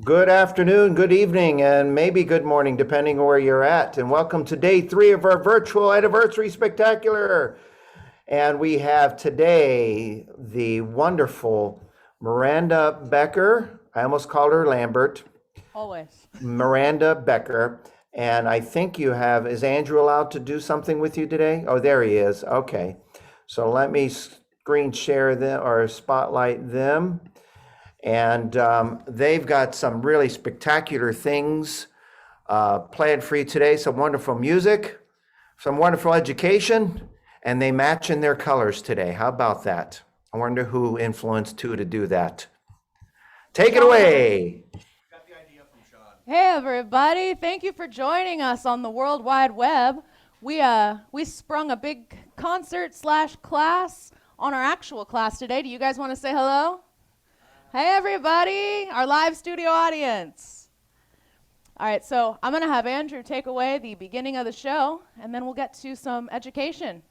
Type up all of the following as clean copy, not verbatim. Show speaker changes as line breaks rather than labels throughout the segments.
Good afternoon, good evening, and maybe good morning, depending on where you're at. And welcome to day 3 of our virtual anniversary spectacular. And we have today the wonderful Miranda Becker. I almost called her Lambert.
Always.
Miranda Becker. And I think you have, is Andrew allowed to do something with you today? Oh, there he is. Okay. So let me screen share them or spotlight them. And they've got some really spectacular things planned for you today. Some wonderful music, some wonderful education, and they match in their colors today. How about that? I wonder who influenced who to do that. Take it away.
Got the idea from Sean.
Hey everybody, thank you for joining us on the World Wide Web. We sprung a big concert/class on our actual class today. Do you guys want to say hello? Hey everybody, our live studio audience. All right, so I'm going to have Andrew take away the beginning of the show, and then we'll get to some education.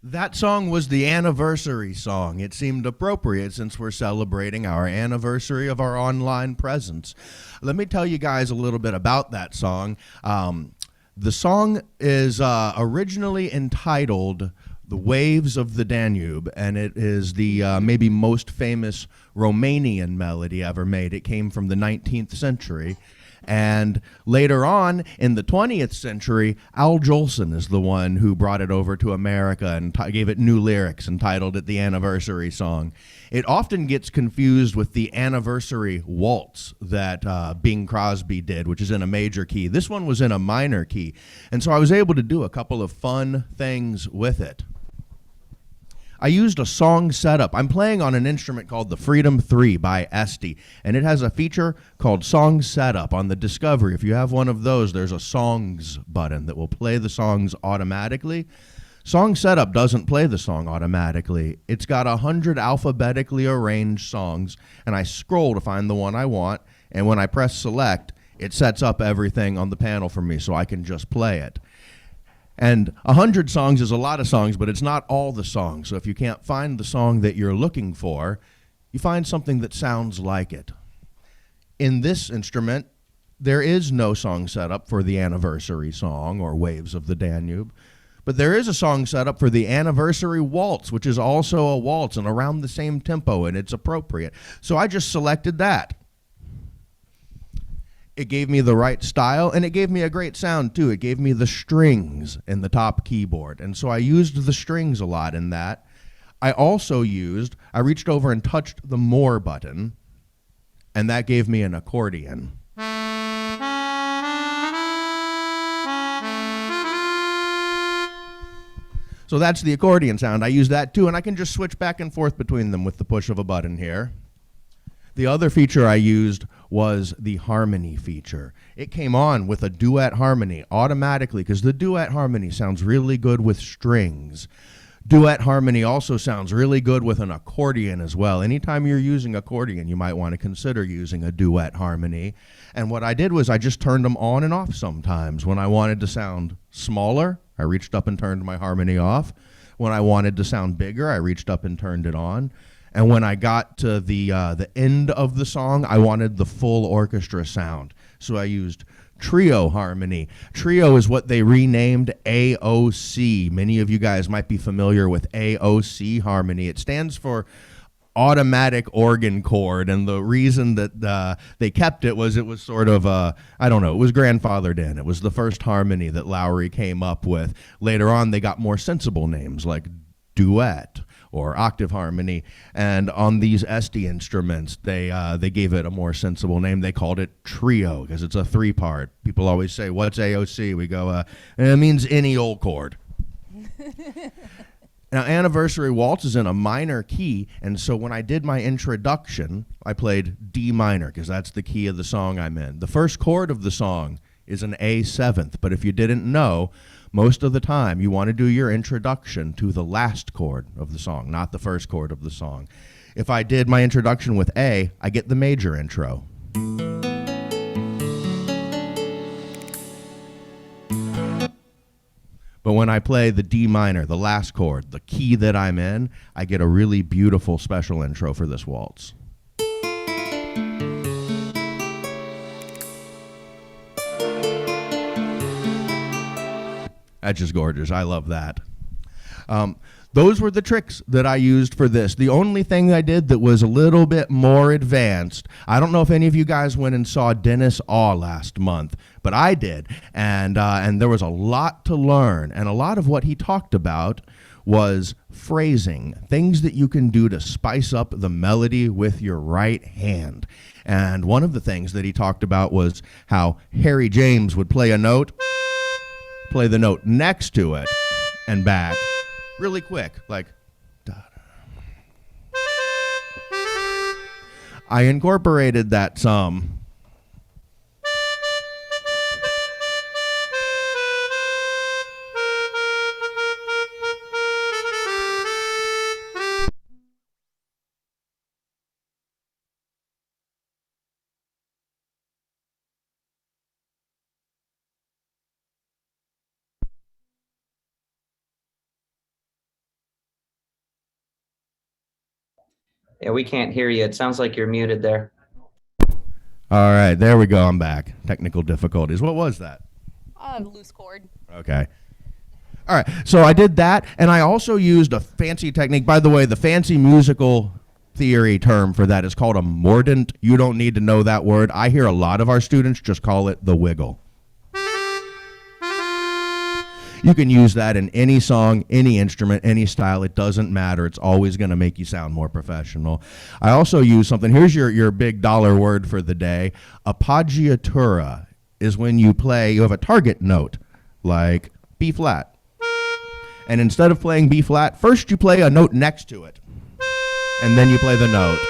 That song was the anniversary song. It seemed appropriate since we're celebrating our anniversary of our online presence. Let me tell you guys a little bit about that song. The song is originally entitled The Waves of the Danube, and it is the maybe most famous Romanian melody ever made. It came from the 19th century. And later on, in the 20th century, Al Jolson is the one who brought it over to America and gave it new lyrics and titled it the Anniversary Song. It often gets confused with the Anniversary Waltz that Bing Crosby did, which is in a major key. This one was in a minor key. And so I was able to do a couple of fun things with it. I used a song setup. I'm playing on an instrument called the Freedom 3 by Esty, and it has a feature called Song Setup on the Discovery. If you have one of those, there's a Songs button that will play the songs automatically. Song setup doesn't play the song automatically. It's got 100 alphabetically arranged songs, and I scroll to find the one I want, and when I press select, it sets up everything on the panel for me so I can just play it. And 100 songs is a lot of songs, but it's not all the songs. So if you can't find the song that you're looking for, you find something that sounds like it. In this instrument, there is no song setup for the anniversary song or Waves of the Danube, but there is a song setup for the anniversary waltz, which is also a waltz and around the same tempo, and it's appropriate. So I just selected that. It gave me the right style, and it gave me a great sound, too. It gave me the strings in the top keyboard, and so I used the strings a lot in that. I reached over and touched the More button, and that gave me an accordion. So that's the accordion sound. I use that, too, and I can just switch back and forth between them with the push of a button here. The other feature I used was the harmony feature. It came on with a duet harmony automatically because the duet harmony sounds really good with strings. Duet harmony also sounds really good with an accordion as well. Anytime you're using accordion, you might want to consider using a duet harmony. And what I did was I just turned them on and off sometimes. When I wanted to sound smaller, I reached up and turned my harmony off. When I wanted to sound bigger, I reached up and turned it on. And when I got to the end of the song, I wanted the full orchestra sound. So I used trio harmony. Trio is what they renamed AOC. Many of you guys might be familiar with AOC harmony. It stands for automatic organ chord, and the reason that they kept it was sort of, I don't know, it was grandfathered in. It was the first harmony that Lowry came up with. Later on, they got more sensible names like duet or octave harmony, and on these Esty instruments, they gave it a more sensible name. They called it trio because it's a three-part. People always say, "What's AOC?" We go, it means any old chord. Now, Anniversary Waltz is in a minor key, and so when I did my introduction, I played D minor because that's the key of the song I'm in. The first chord of the song is an A7th, but if you didn't know, most of the time, you want to do your introduction to the last chord of the song, not the first chord of the song. If I did my introduction with A, I get the major intro. But when I play the D minor, the last chord, the key that I'm in, I get a really beautiful special intro for this waltz. That's just gorgeous. I love that. Those were the tricks that I used for this. The only thing I did that was a little bit more advanced, I don't know if any of you guys went and saw Dennis Aw last month, but I did. And there was a lot to learn. And a lot of what he talked about was phrasing, things that you can do to spice up the melody with your right hand. And one of the things that he talked about was how Harry James would play a note, play the note next to it, and back really quick, like da-da. I incorporated that some.
Yeah, we can't hear you. It sounds like you're muted there.
All right, there we go. I'm back. Technical difficulties. What was that?
Loose chord.
Okay. All right, so I did that, and I also used a fancy technique. By the way, the fancy musical theory term for that is called a mordant. You don't need to know that word. I hear a lot of our students just call it the wiggle. You can use that in any song, any instrument, any style. It doesn't matter. It's always going to make you sound more professional. I also use something. Here's your big dollar word for the day. Appoggiatura is when you have a target note, like B flat. And instead of playing B flat, first you play a note next to it. And then you play the note.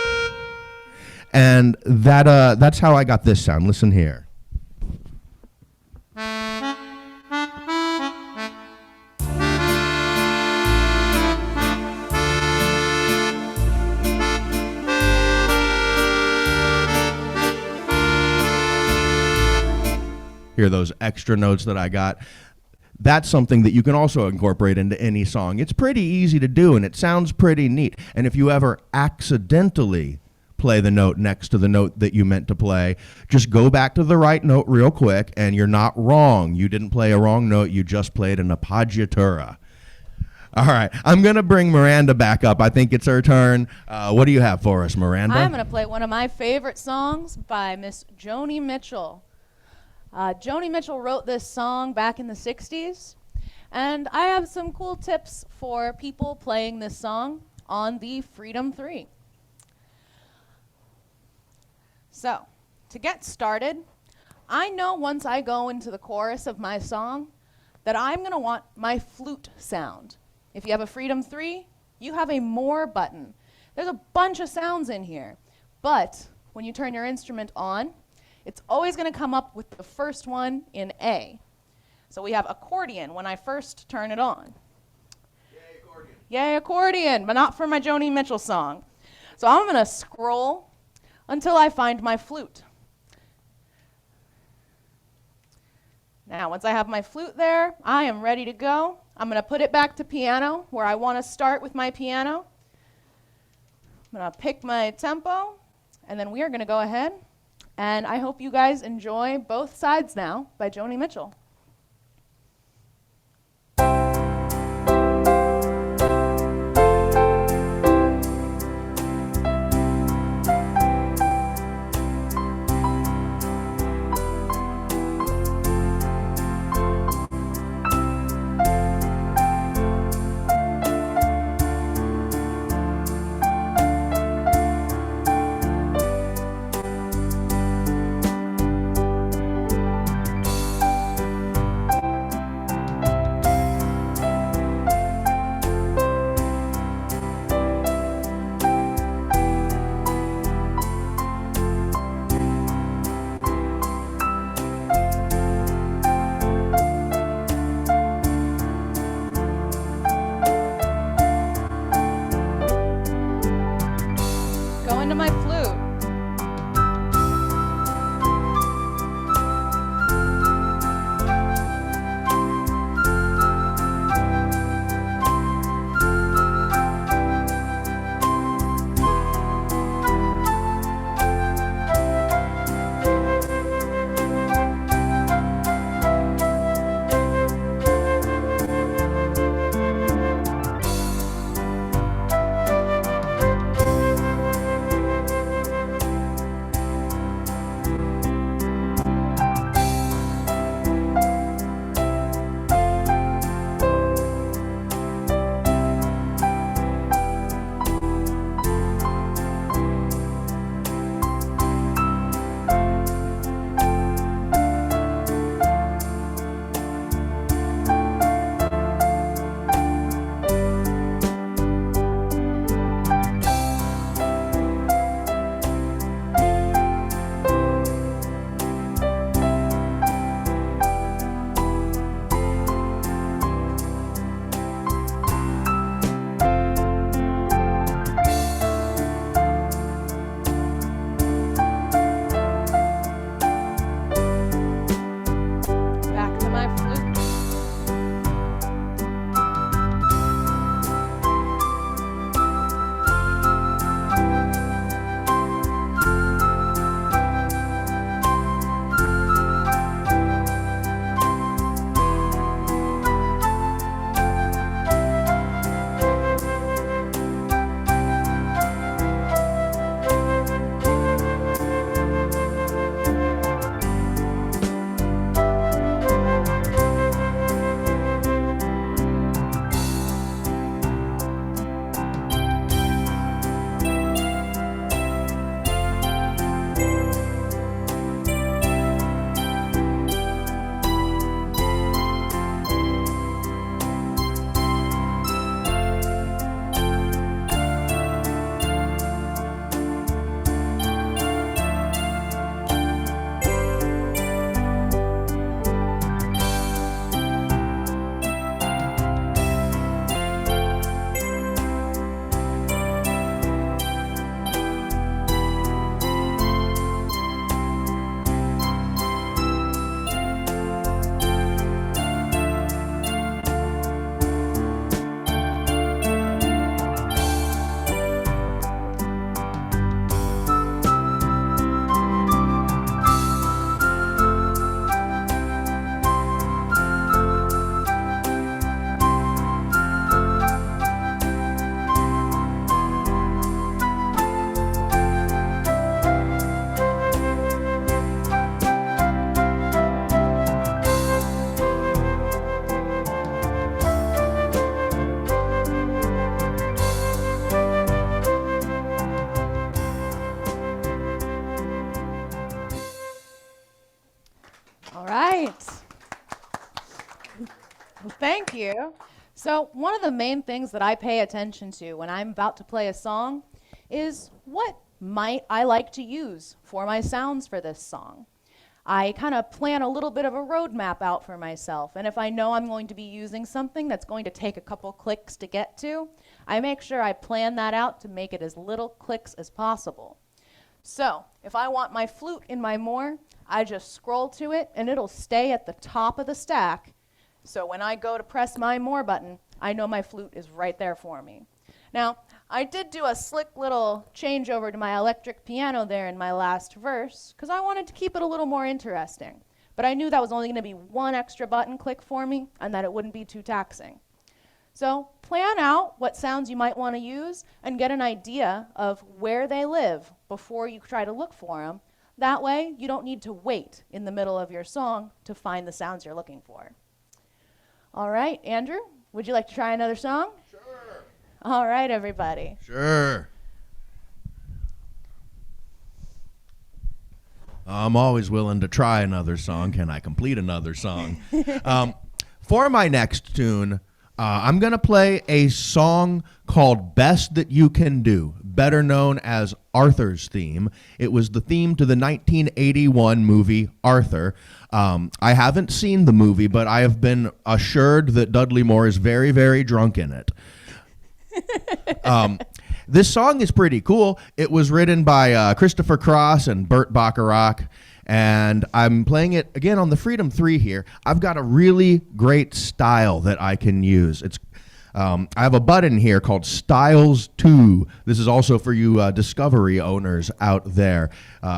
And that's how I got this sound. Listen here. Hear those extra notes that I got? That's something that you can also incorporate into any song. It's pretty easy to do, and it sounds pretty neat. And if you ever accidentally play the note next to the note that you meant to play, just go back to the right note real quick, and you're not wrong. You didn't play a wrong note. You just played an appoggiatura. All right, I'm going to bring Miranda back up. I think it's her turn. What do you have for us, Miranda?
I'm going to play one of my favorite songs by Miss Joni Mitchell. Joni Mitchell wrote this song back in the 60s, and I have some cool tips for people playing this song on the Freedom 3. So, to get started, I know once I go into the chorus of my song that I'm going to want my flute sound. If you have a Freedom 3, you have a More button. There's a bunch of sounds in here, but when you turn your instrument on, it's always going to come up with the first one in A. So we have accordion when I first turn it on.
Yay, accordion.
Yay, accordion, but not for my Joni Mitchell song. So I'm going to scroll until I find my flute. Now, once I have my flute there, I am ready to go. I'm going to put it back to piano, where I want to start with my piano. I'm going to pick my tempo, and then we are going to go ahead. And I hope you guys enjoy Both Sides Now by Joni Mitchell. All right. Well, thank you. So, one of the main things that I pay attention to when I'm about to play a song is what might I like to use for my sounds for this song. I kind of plan a little bit of a roadmap out for myself, and if I know I'm going to be using something that's going to take a couple clicks to get to, I make sure I plan that out to make it as little clicks as possible. So, if I want my flute in my more, I just scroll to it and it'll stay at the top of the stack. So when I go to press my more button, I know my flute is right there for me. Now, I did do a slick little change over to my electric piano there in my last verse because I wanted to keep it a little more interesting. But I knew that was only going to be one extra button click for me and that it wouldn't be too taxing. So plan out what sounds you might want to use and get an idea of where they live before you try to look for them. That way, you don't need to wait in the middle of your song to find the sounds you're looking for. All right, Andrew, would you like to try another song?
Sure.
All right, everybody.
Sure. I'm always willing to try another song. Can I complete another song? For my next tune, I'm going to play a song called Best That You Can Do, better known as Arthur's Theme. It was the theme to the 1981 movie Arthur. I haven't seen the movie, but I have been assured that Dudley Moore is very, very drunk in it. This song is pretty cool. It was written by Christopher Cross and Burt Bacharach, and I'm playing it again on the Freedom 3 here. I've got a really great style that I can use. I have a button here called Styles 2. This is also for you Discovery owners out there.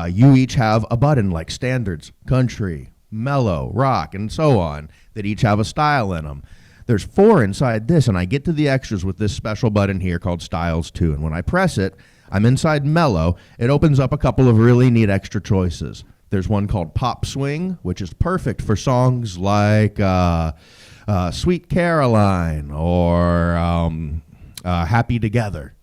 You each have a button like Standards, Country, Mellow, Rock, and so on, that each have a style in them. There's 4 inside this, and I get to the extras with this special button here called Styles 2. And when I press it, I'm inside Mellow. It opens up a couple of really neat extra choices. There's one called Pop Swing, which is perfect for songs like Sweet Caroline or Happy Together.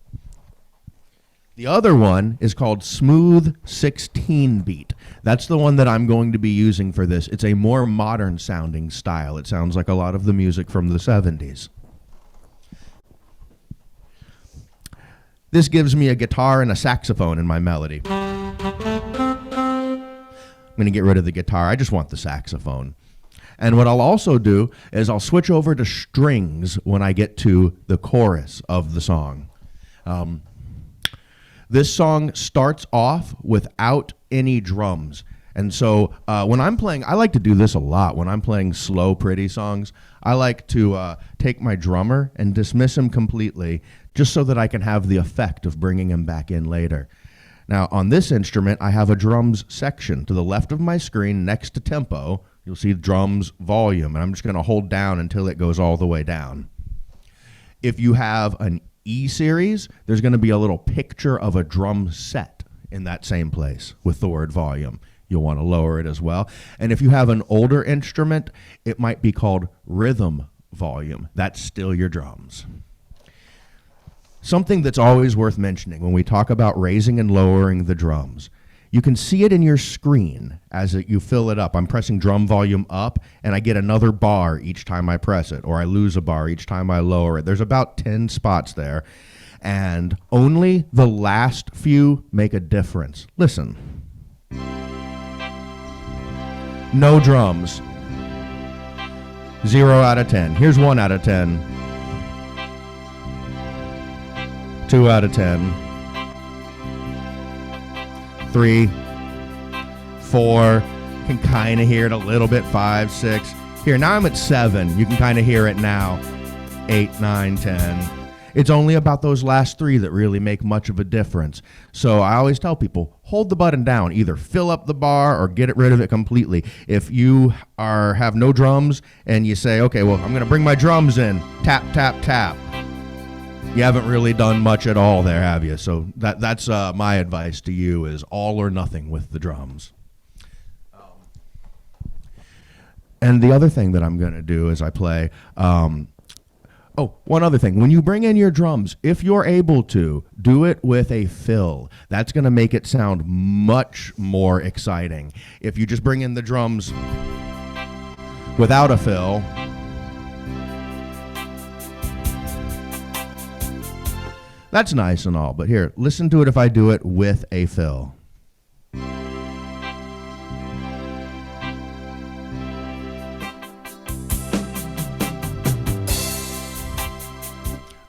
The other one is called Smooth 16-beat. That's the one that I'm going to be using for this. It's a more modern sounding style. It sounds like a lot of the music from the 70s. This gives me a guitar and a saxophone in my melody. I'm going to get rid of the guitar. I just want the saxophone. And what I'll also do is I'll switch over to strings when I get to the chorus of the song. This song starts off without any drums. And so when I'm playing, I like to do this a lot. When I'm playing slow, pretty songs, I like to take my drummer and dismiss him completely just so that I can have the effect of bringing him back in later. Now, on this instrument, I have a drums section to the left of my screen next to tempo. You'll see drums volume, and I'm just going to hold down until it goes all the way down. If you have an E series, there's going to be a little picture of a drum set in that same place with the word volume. You'll want to lower it as well. And if you have an older instrument, it might be called rhythm volume. That's still your drums. Something that's always worth mentioning when we talk about raising and lowering the drums. You can see it in your screen as you fill it up. I'm pressing drum volume up, and I get another bar each time I press it, or I lose a bar each time I lower it. There's about 10 spots there, and only the last few make a difference. Listen. No drums. 0 out of 10. Here's 1 out of 10. 2 out of 10. 3, 4, can kind of hear it a little bit, 5, 6. Here, now I'm at 7. You can kind of hear it now. 8, 9, 10. It's only about those last 3 that really make much of a difference. So I always tell people, hold the button down. Either fill up the bar or get rid of it completely. If you have no drums and you say, okay, well, I'm going to bring my drums in. Tap, tap, tap. You haven't really done much at all there, have you? So that's my advice to you is all or nothing with the drums. And the other thing that I'm going to do is I play... one other thing. When you bring in your drums, if you're able to, do it with a fill. That's going to make it sound much more exciting. If you just bring in the drums without a fill. That's nice and all, but here, listen to it if I do it with a fill.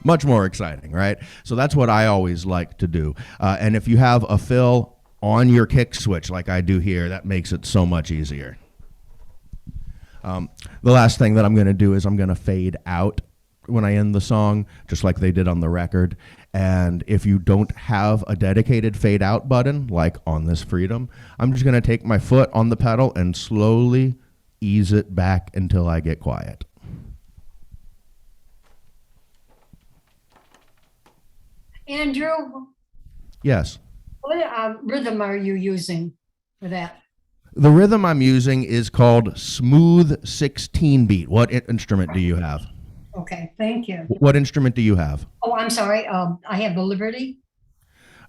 Much more exciting, right? So that's what I always like to do. And if you have a fill on your kick switch like I do here, that makes it so much easier. The last thing that I'm going to do is I'm going to fade out when I end the song, just like they did on the record. And if you don't have a dedicated fade out button, like on this Freedom, I'm just going to take my foot on the pedal and slowly ease it back until I get quiet.
Andrew,
Yes.
what rhythm are you using for that?
The rhythm I'm using is called smooth 16 beat. What instrument do you have?
Okay, thank you.
What instrument do you have?
Oh, I'm sorry. I have the Liberty.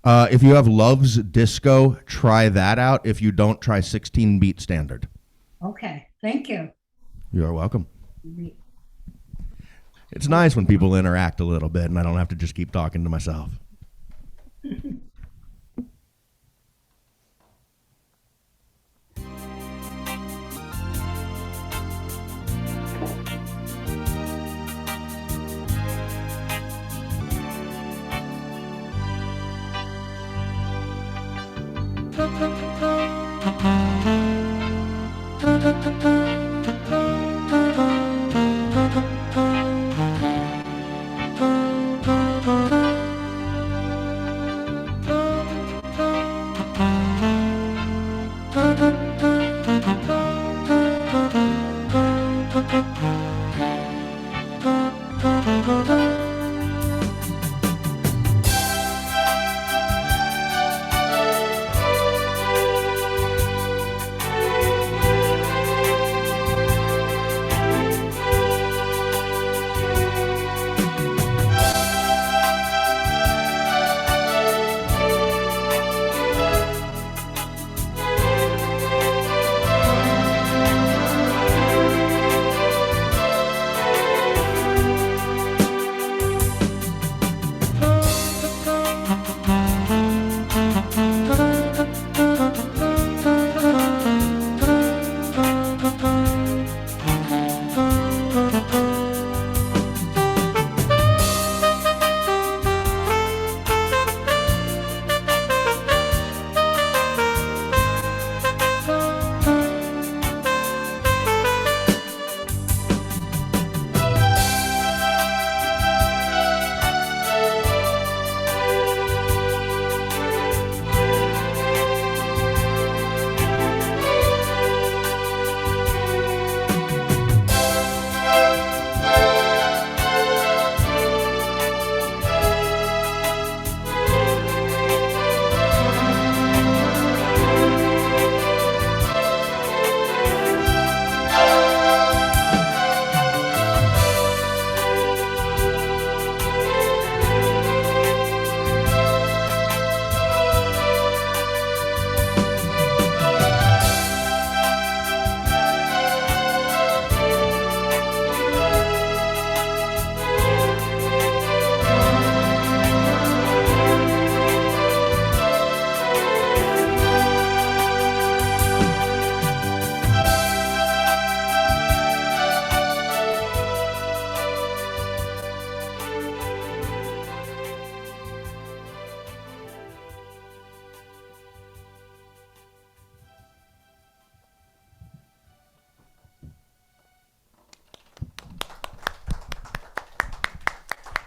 If you have Love's Disco, try that out. If you don't, try 16 beat standard.
Okay, thank you.
You're welcome. It's nice when people interact a little bit and I don't have to just keep talking to myself.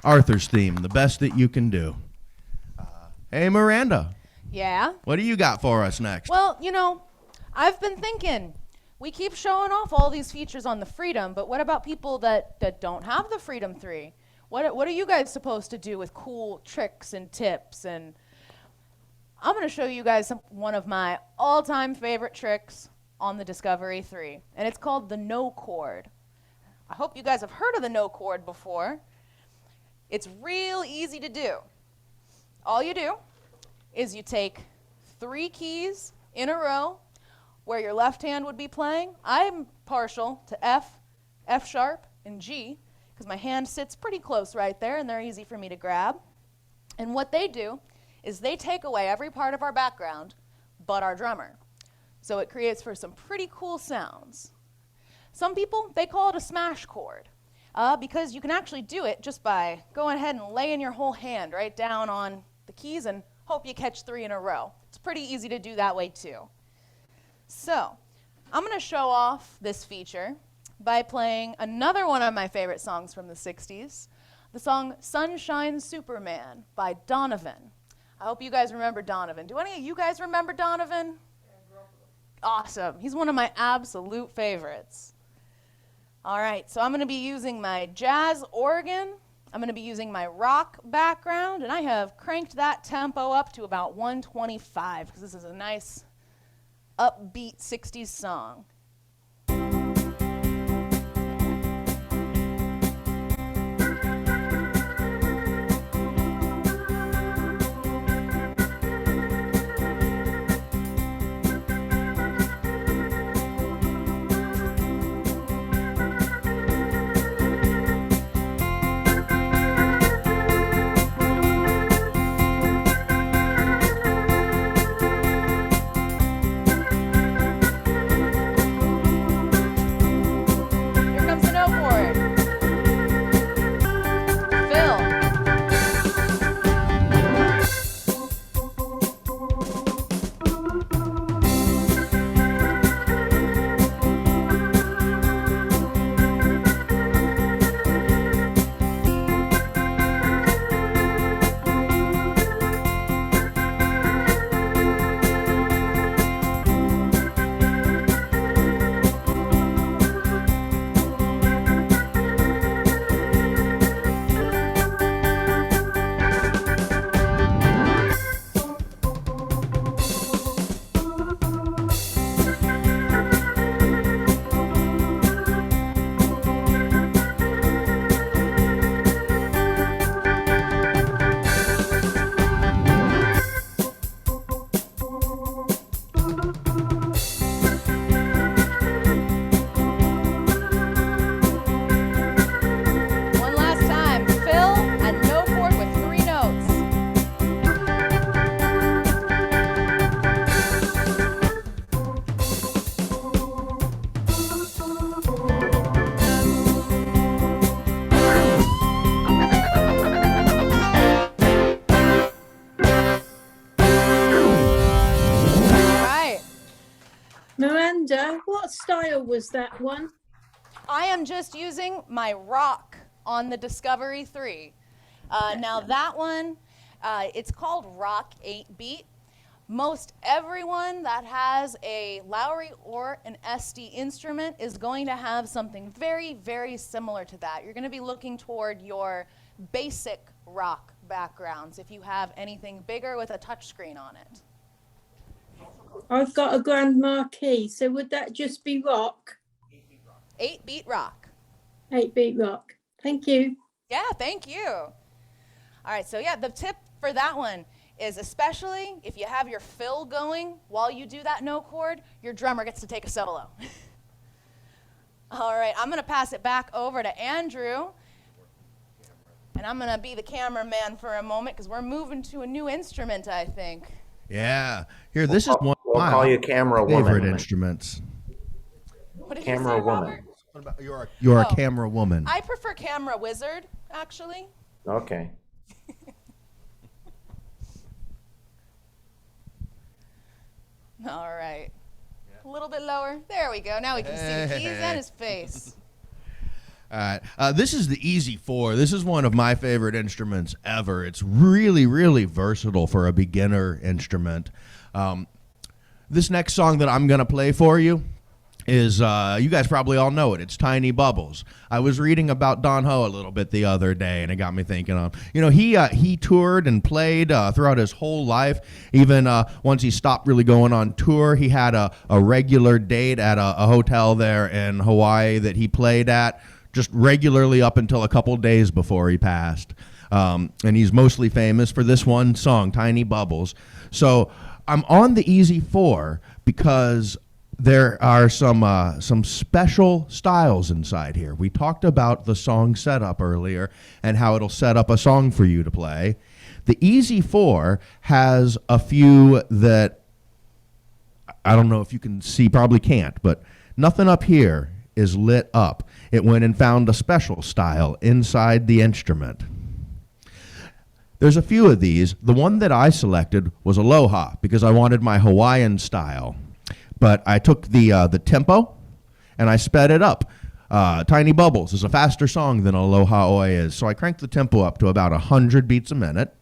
Arthur's theme, the best that you can do. Hey, Miranda,
Yeah?
what do you got for us next?
Well, I've been thinking, we keep showing off all these features on the Freedom, but what about people that don't have the Freedom 3? What are you guys supposed to do with cool tricks and tips? And I'm going to show you guys one of my all-time favorite tricks on the Discovery 3, and it's called the no chord. I hope you guys have heard of the no chord before. It's real easy to do. All you do is you take 3 keys in a row where your left hand would be playing. I'm partial to F, F sharp, and G, because my hand sits pretty close right there, and they're easy for me to grab. And what they do is they take away every part of our background but our drummer. So it creates for some pretty cool sounds. Some people, they call it a smash chord, because you can actually do it just by going ahead and laying your whole hand right down on the keys and hope you catch 3 in a row. It's pretty easy to do that way too. So I'm going to show off this feature by playing another one of my favorite songs from the 60s, the song Sunshine Superman by Donovan. I hope you guys remember Donovan. Do any of you guys remember Donovan? Awesome. He's one of my absolute favorites. All right, so I'm going to be using my jazz organ. I'm going to be using my rock background, and I have cranked that tempo up to about 125 because this is a nice upbeat 60s song.
Miranda, what style was that one?
I am just using my rock on the Discovery 3. Now that one, it's called Rock 8-beat. Most everyone that has a Lowry or an SD instrument is going to have something very, very similar to that. You're going to be looking toward your basic rock backgrounds if you have anything bigger with a touchscreen on it.
I've got a Grand Marquis, so would that just be rock?
8-beat rock.
8-beat rock. Thank you.
Yeah, thank you. All right, so yeah, the tip for that one is especially if you have your fill going while you do that note chord, your drummer gets to take a solo. All right, I'm going to pass it back over to Andrew, and I'm going to be the cameraman for a moment because we're moving to a new instrument, I think.
Yeah. Here, this is one of
We'll
my
call you camera
favorite
woman.
instruments.
What did
Camera
you say,
woman.
Robert?
What about you're a
Oh.
camera woman.
I prefer camera wizard, actually.
Okay.
All right. A little bit lower. There we go. Now we can see the keys and his face.
All right. This is the Easy 4. This is one of my favorite instruments ever. It's really, really versatile for a beginner instrument. This next song that I'm going to play for you is, you guys probably all know it. It's Tiny Bubbles. I was reading about Don Ho a little bit the other day, and it got me thinking, he toured and played throughout his whole life. Even once he stopped really going on tour, he had a regular date at a hotel there in Hawaii that he played at just regularly up until a couple days before he passed. And he's mostly famous for this one song, Tiny Bubbles. So I'm on the Easy 4 because there are some special styles inside here. We talked about the song setup earlier and how it'll set up a song for you to play. The Easy 4 has a few that I don't know if you can see, probably can't, but nothing up here is lit up. It went and found a special style inside the instrument. There's a few of these. The one that I selected was Aloha because I wanted my Hawaiian style. But I took the tempo and I sped it up. Tiny Bubbles is a faster song than Aloha Oi is, so I cranked the tempo up to about 100 beats a minute.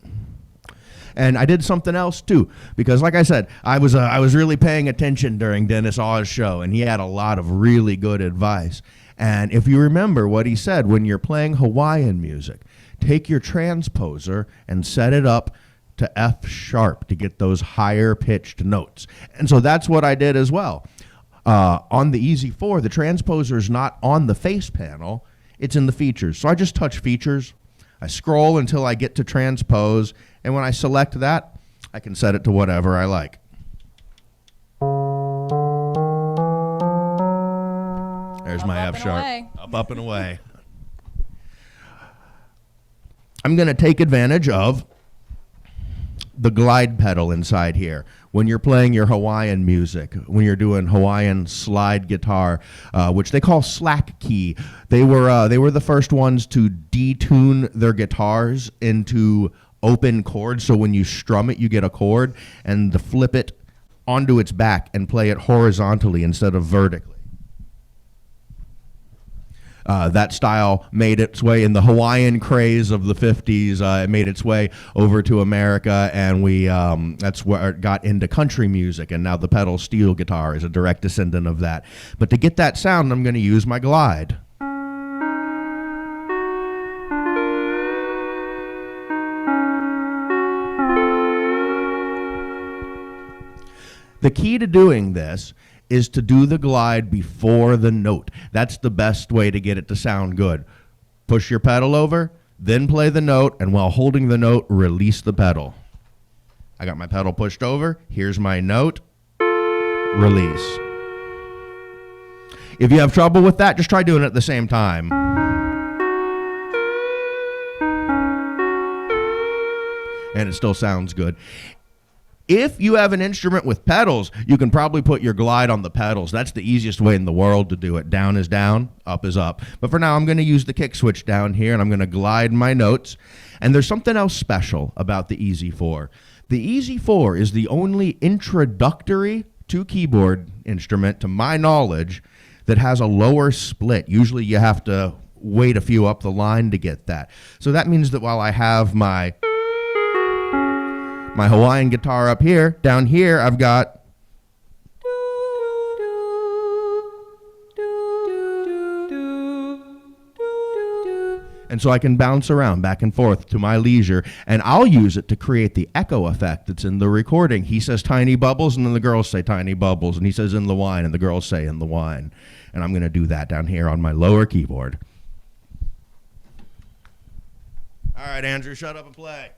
And I did something else too, because like I said, I was really paying attention during Dennis Aw's show, and he had a lot of really good advice. And if you remember what he said, when you're playing Hawaiian music, take your transposer and set it up to F sharp to get those higher pitched notes. And so that's what I did as well. On the Easy 4, the transposer is not on the face panel, it's in the features. So I just touch features, I scroll until I get to transpose, and when I select that, I can set it to whatever I like. There's my
Up,
F
and
sharp.
away.
Up, and away. I'm going to take advantage of the glide pedal inside here. When you're playing your Hawaiian music, when you're doing Hawaiian slide guitar, which they call slack key, they were the first ones to detune their guitars into open chords. So when you strum it, you get a chord, and to flip it onto its back and play it horizontally instead of vertically. That style made its way in the Hawaiian craze of the 50s. It made its way over to America, and that's where it got into country music, and now the pedal steel guitar is a direct descendant of that. But to get that sound, I'm going to use my glide. The key to doing this is to do the glide before the note. That's the best way to get it to sound good. Push your pedal over, then play the note, and while holding the note, release the pedal. I got my pedal pushed over, here's my note, release. If you have trouble with that, just try doing it at the same time. And it still sounds good. If you have an instrument with pedals, you can probably put your glide on the pedals. That's the easiest way in the world to do it. Down is down, up is up. But for now, I'm going to use the kick switch down here, and I'm going to glide my notes. And there's something else special about the Easy 4. The Easy 4 is the only introductory to keyboard instrument, to my knowledge, that has a lower split. Usually you have to wait a few up the line to get that. So that means that while I have my Hawaiian guitar up here, down here I've got and so I can bounce around back and forth to my leisure, and I'll use it to create the echo effect that's in the recording. He says tiny bubbles, and then the girls say tiny bubbles, and he says in the wine, and the girls say in the wine. And I'm going to do that down here on my lower keyboard. All right, Andrew, shut up and play.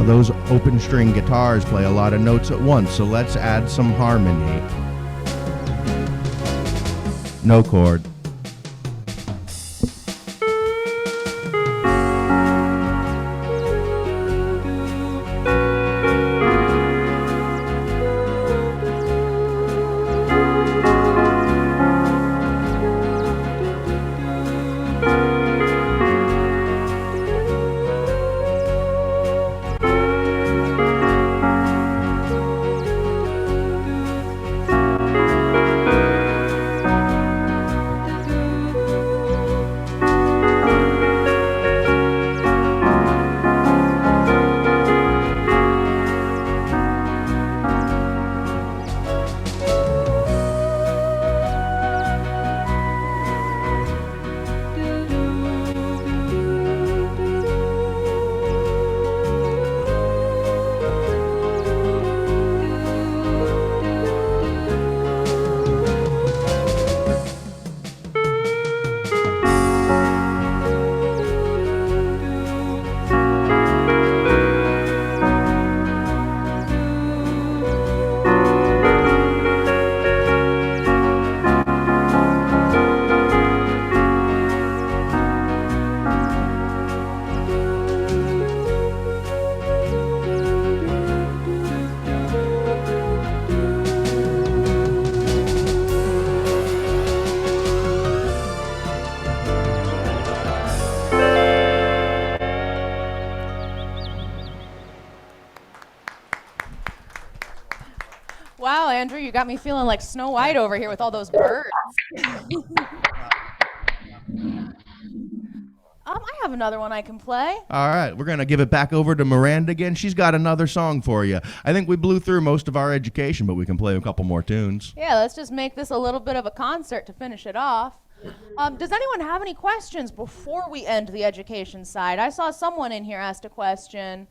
Now, those open string guitars play a lot of notes at once, so let's add some harmony. No chord.
Wow, Andrew, you got me feeling like Snow White over here with all those birds. I have another one I can play.
All right, we're going to give it back over to Miranda again. She's got another song for you. I think we blew through most of our education, but we can play a couple more tunes.
Yeah, let's just make this a little bit of a concert to finish it off. Does anyone have any questions before we end the education side? I saw someone in here asked a question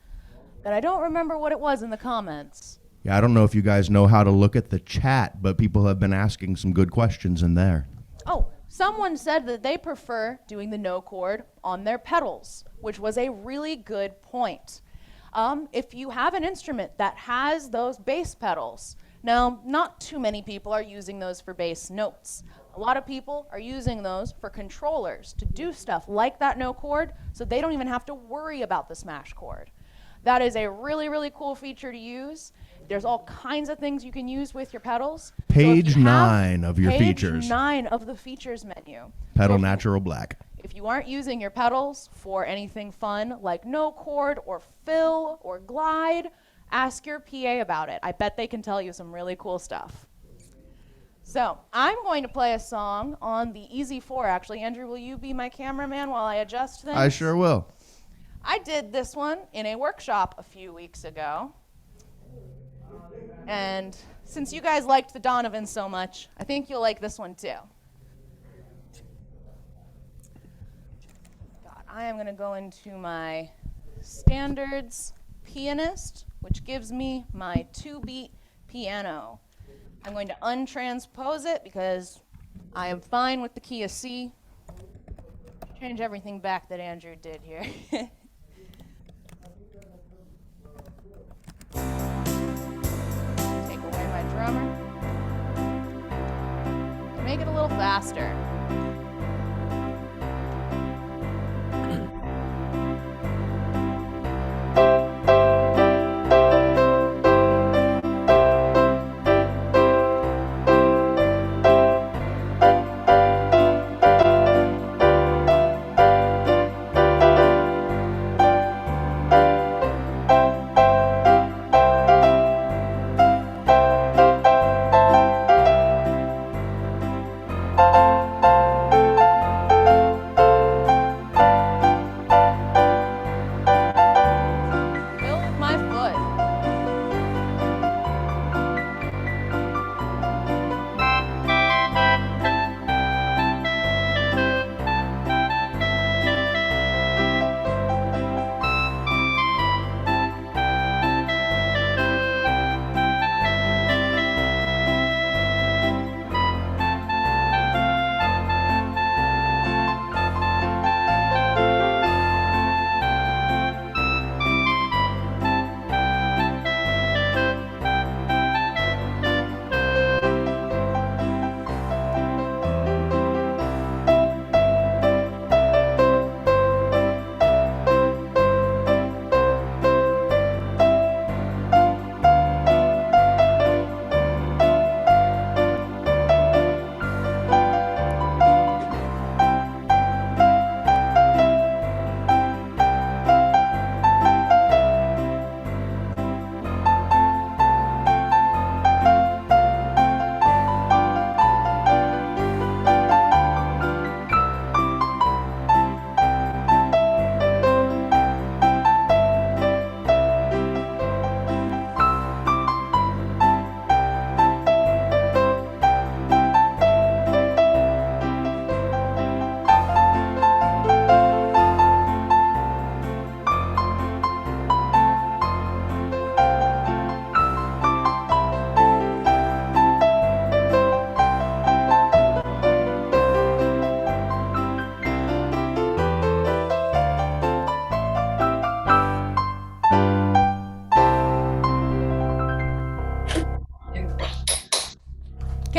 that I don't remember what it was in the comments.
Yeah, I don't know if you guys know how to look at the chat, but people have been asking some good questions in there.
Oh, someone said that they prefer doing the no chord on their pedals, which was a really good point. If you have an instrument that has those bass pedals, now, not too many people are using those for bass notes. A lot of people are using those for controllers to do stuff like that no chord, so they don't even have to worry about the smash chord. That is a really, really cool feature to use. There's all kinds of things you can use with your pedals.
Page 9 of your features.
Page 9 of the features menu.
Pedal natural black.
If you aren't using your pedals for anything fun like no chord or fill or glide, ask your PA about it. I bet they can tell you some really cool stuff. So I'm going to play a song on the Easy 4, actually. Andrew, will you be my cameraman while I adjust things?
I sure will.
I did this one in a workshop a few weeks ago. And since you guys liked the Donovan so much, I think you'll like this one too. God, I am going to go into my standards pianist, which gives me my 2-beat piano. I'm going to untranspose it because I am fine with the key of C. Change everything back that Andrew did here. Take away my drummer. And make it a little faster.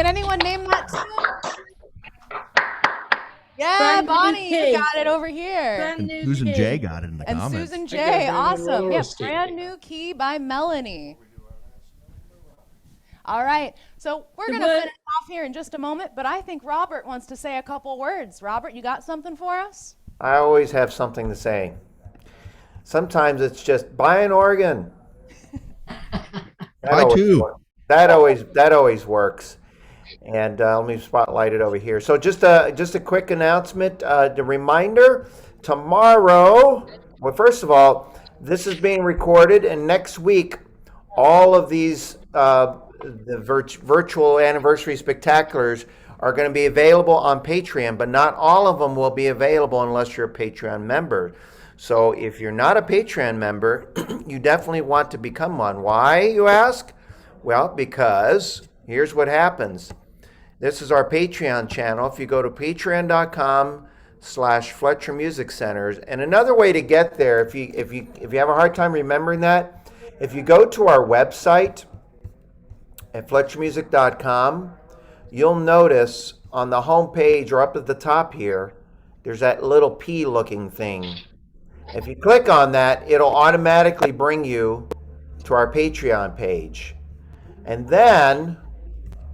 Can anyone name that tune? Yeah,
Brand new
Bonnie, you
key.
got it over here.
Brand
And
new
Susan
key.
J got it in the
And
comments.
Susan
I
J,
got brand new
awesome.
roller
Yeah,
skate.
brand new key by Melanie. All right, so we're
The
going to
word-
finish off here in just a moment, but I think Robert wants to say a couple words. Robert, you got something for us?
I always have something to say. Sometimes it's just buy an organ.
Buy two.
That always works. And let me spotlight it over here. So just a quick announcement. The reminder tomorrow. Well, first of all, this is being recorded, and next week, all of these virtual anniversary spectaculars are going to be available on Patreon, but not all of them will be available unless you're a Patreon member. So if you're not a Patreon member, you definitely want to become one. Why, you ask? Well, because here's what happens. This is our Patreon channel. If you go to patreon.com/Fletcher Music Centers, and another way to get there, if you have a hard time remembering that, if you go to our website at FletcherMusic.com, you'll notice on the home page or up at the top here, there's that little P looking thing. If you click on that, it'll automatically bring you to our Patreon page. And then,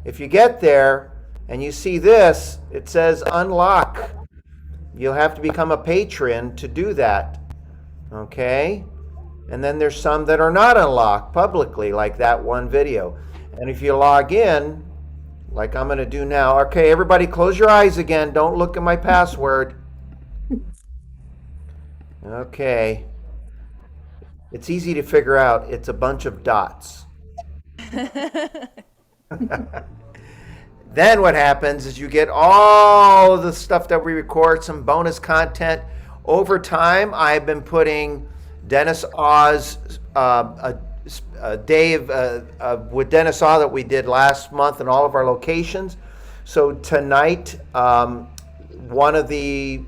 if you get there and you see this, it says unlock. You'll have to become a patron to do that. Okay? And then there's some that are not unlocked publicly, like that one video. And if you log in, like I'm going to do now, okay, everybody close your eyes again. Don't look at my password. Okay. It's easy to figure out. It's a bunch of dots. Then what happens is you get all the stuff that we record, some bonus content. Over time, I've been putting Dennis Oz, a day with Dennis Oz that we did last month in all of our locations. So tonight, one of the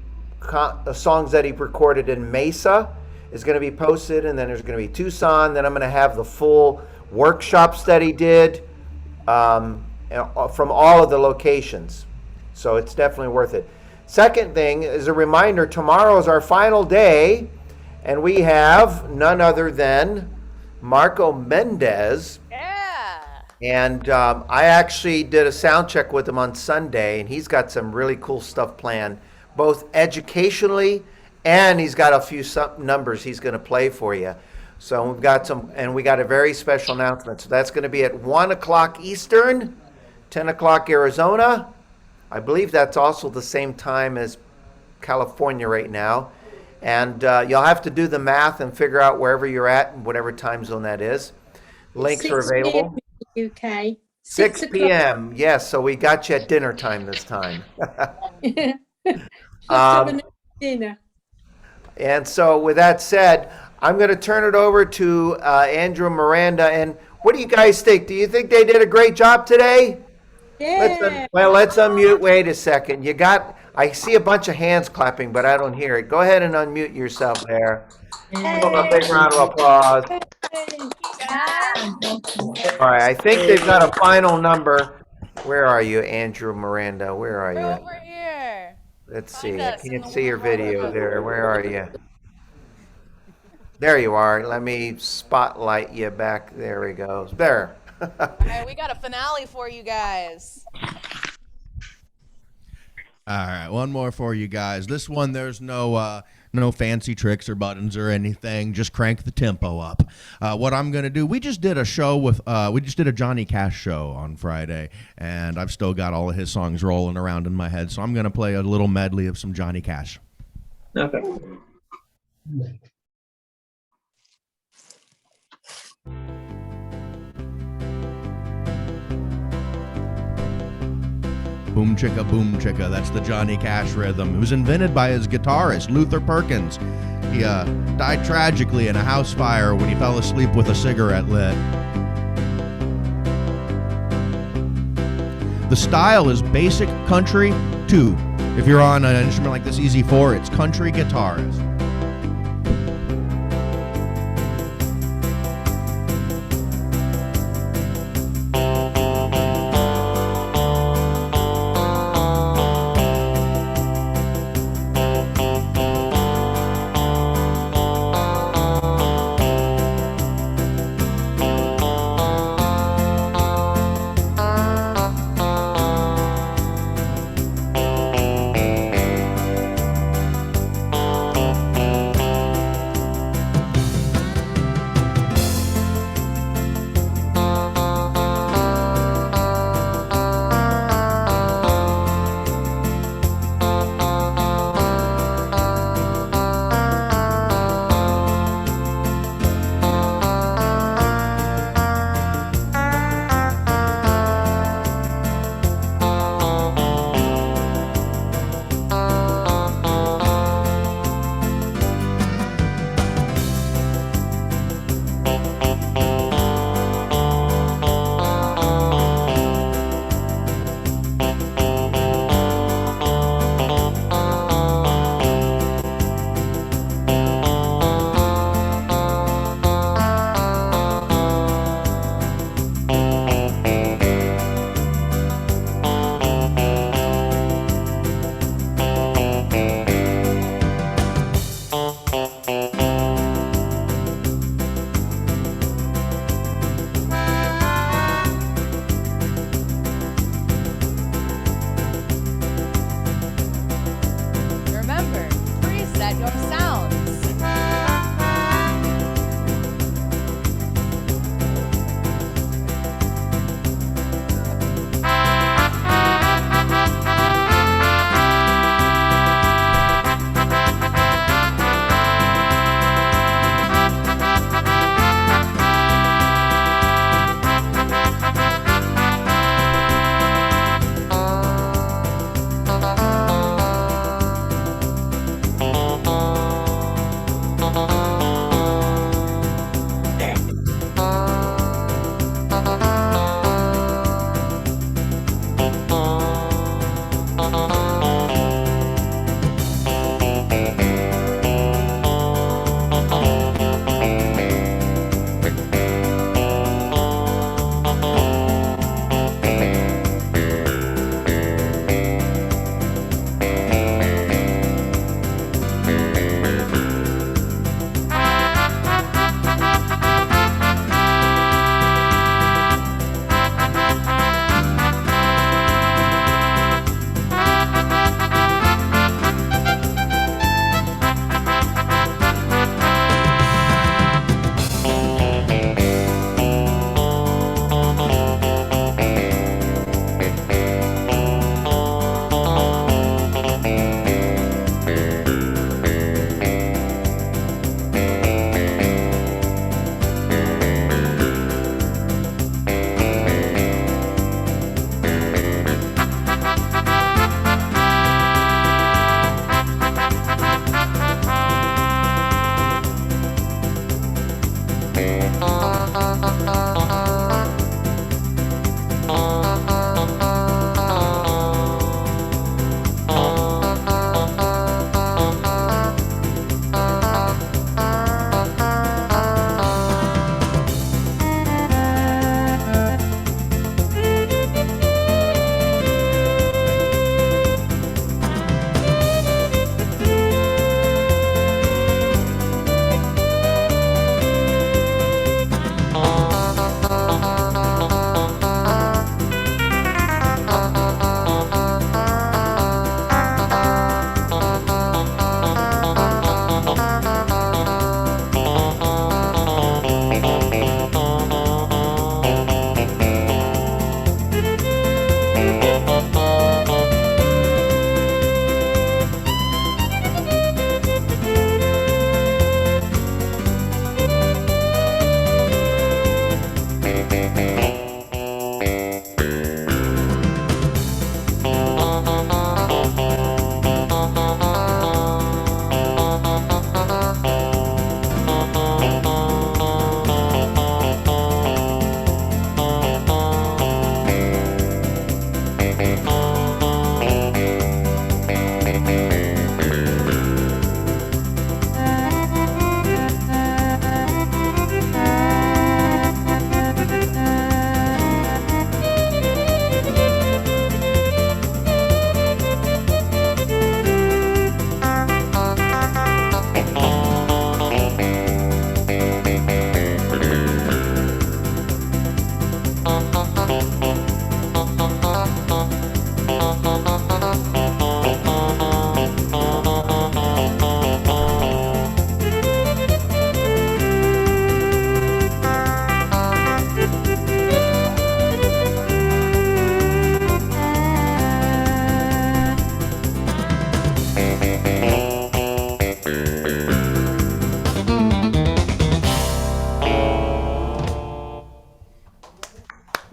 songs that he recorded in Mesa is going to be posted, and then there's going to be Tucson. Then I'm going to have the full workshops that he did from all of the locations. So it's definitely worth it. Second thing is a reminder, tomorrow is our final day, and we have none other than Marco Mendez.
Yeah.
And I actually did a sound check with him on Sunday, and he's got some really cool stuff planned, both educationally, and he's got a few numbers he's going to play for you. So we've got we got a very special announcement. So that's going to be at 1 o'clock Eastern, 10 o'clock Arizona. I believe that's also the same time as California right now. And you'll have to do the math and figure out wherever you're at and whatever time zone that is. Links are
6 p.m.
available.
in the UK.
6
o'clock.
p.m. Yes, so we got you at dinner time this time.
Let's have a dinner.
And so with that said, I'm going to turn it over to Andrew and Miranda. And what do you guys think? Do you think they did a great job today?
Yeah.
Let's unmute. Wait a second. I see a bunch of hands clapping, but I don't hear it. Go ahead and unmute yourself there. Give them a big round of applause. All right, I think they've got a final number. Where are you, Andrew, Miranda? Where are
We're
you?
over here.
Let's see.
Find
I
us in
can't
the
see your
world.
video there. Where are you? There you are. Let me spotlight you back. There we go. There.
All right, we got a finale for you guys.
All right, one more for you guys. This one, there's no fancy tricks or buttons or anything. Just crank the tempo up. What I'm gonna do, we just did a Johnny Cash show on Friday, and I've still got all of his songs rolling around in my head. So I'm gonna play a little medley of some Johnny Cash.
Okay.
Boom chicka, that's the Johnny Cash rhythm. It was invented by his guitarist, Luther Perkins. He died tragically in a house fire when he fell asleep with a cigarette lit. The style is basic country 2. If you're on an instrument like this, easy 4, it's country guitarist.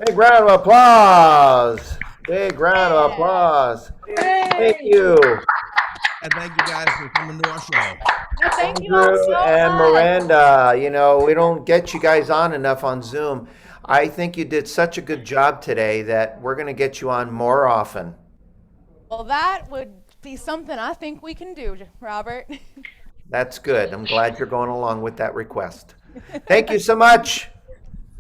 Big round of applause. Big round of applause. Thank you,
And thank you guys for coming to our show.
Well, thank you all
Andrew
so
and
much.
Miranda. You know, we don't get you guys on enough on Zoom. I think you did such a good job today that we're going to get you on more often.
Well, that would be something I think we can do, Robert.
That's good. I'm glad you're going along with that request. Thank you so much.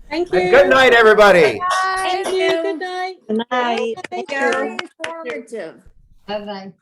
Thank
And
you.
good night, everybody.
Thank you. Good night.
Good night.
Bye.
Thank you.
Very informative. Bye-bye.